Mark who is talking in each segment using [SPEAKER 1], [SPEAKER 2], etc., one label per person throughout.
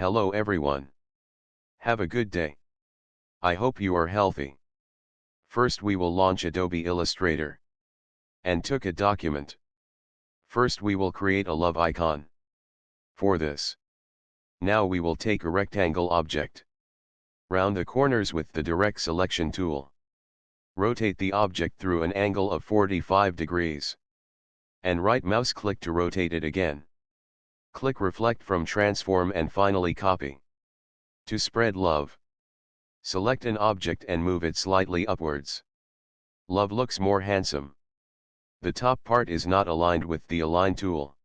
[SPEAKER 1] Hello everyone. Have a good day. I hope you are healthy. First we will launch Adobe Illustrator. And took a document. First we will create a love icon. For this. Now we will take a rectangle object. Round the corners with the direct selection tool. Rotate the object through an angle of 45 degrees. And right mouse click to rotate it again. Click reflect from transform and finally copy. To spread love. Select an object and move it slightly upwards. Love looks more handsome. The top part is not aligned with the align tool.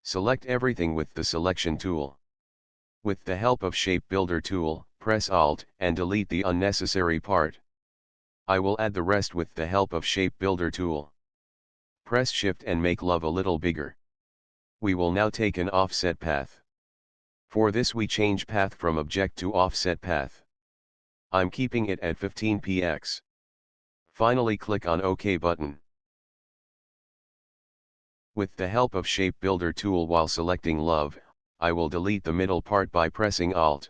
[SPEAKER 1] Select everything with the selection tool. With the help of shape builder tool, press Alt and delete the unnecessary part. I will add the rest with the help of shape builder tool. Press Shift and make love a little bigger. We will now take an offset path. For this we change path from object to offset path. I'm keeping it at 15 px. Finally click on OK button. With the help of shape builder tool while selecting love, I will delete the middle part by pressing Alt.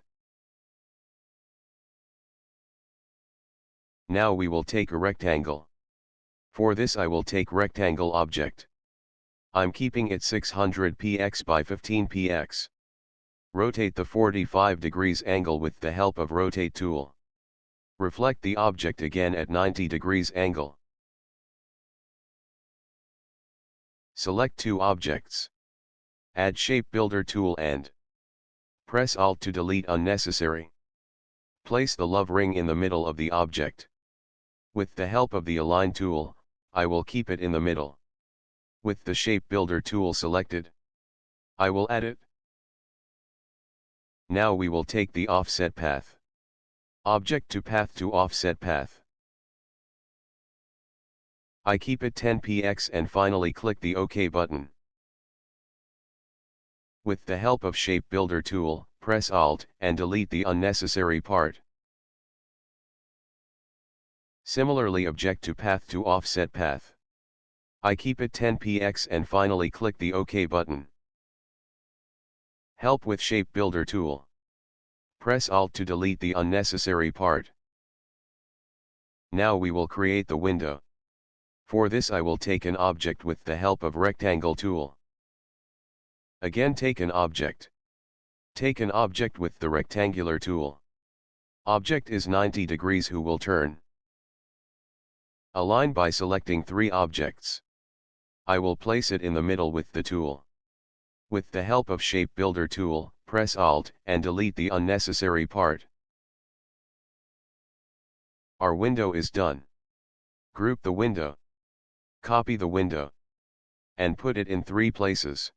[SPEAKER 1] Now we will take a rectangle. For this I will take rectangle object. I'm keeping it 600 px by 15 px. Rotate the 45 degrees angle with the help of rotate tool. Reflect the object again at 90 degrees angle. Select two objects. Add shape builder tool and press Alt to delete unnecessary. Place the love ring in the middle of the object. With the help of the align tool, I will keep it in the middle. With the shape builder tool selected, I will add it. Now we will take the offset path. Object to path to offset path. I keep it 10 px and finally click the OK button. With the help of shape builder tool, press Alt and delete the unnecessary part. Similarly object to path to offset path. I keep it 10 px and finally click the OK button. Help with shape builder tool. Press Alt to delete the unnecessary part. Now we will create the window. For this I will take an object with the help of rectangle tool. Again take an object. Take an object with the rectangular tool. Object is 90 degrees who will turn. Align by selecting three objects. I will place it in the middle with the tool. With the help of shape builder tool, press Alt and delete the unnecessary part. Our window is done. Group the window. Copy the window. And put it in three places.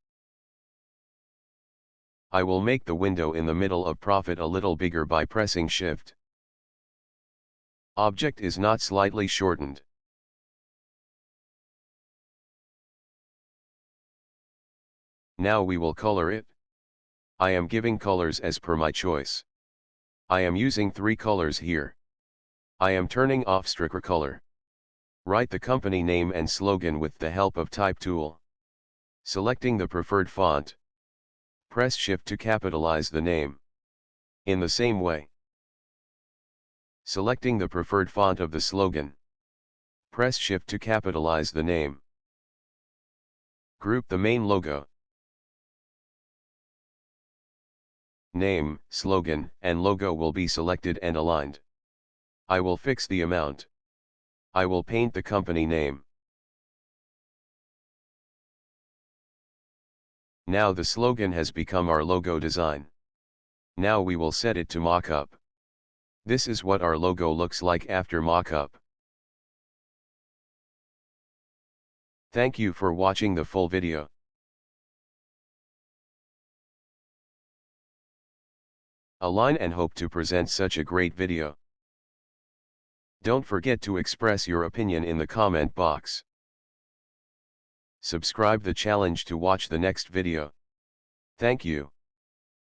[SPEAKER 1] I will make the window in the middle of profit a little bigger by pressing Shift. Object is not slightly shortened. Now we will color it. I am giving colors as per my choice. I am using three colors here. I am turning off sticker color. Write the company name and slogan with the help of type tool. Selecting the preferred font. Press Shift to capitalize the name. In the same way. Selecting the preferred font of the slogan. Press Shift to capitalize the name. Group the main logo. Name, slogan, and logo will be selected and aligned. I will fix the amount. I will paint the company name. Now the slogan has become our logo design. Now we will set it to mockup. This is what our logo looks like after mockup. Thank you for watching the full video. Align and hope to present such a great video. Don't forget to express your opinion in the comment box. Subscribe the challenge to watch the next video. Thank you.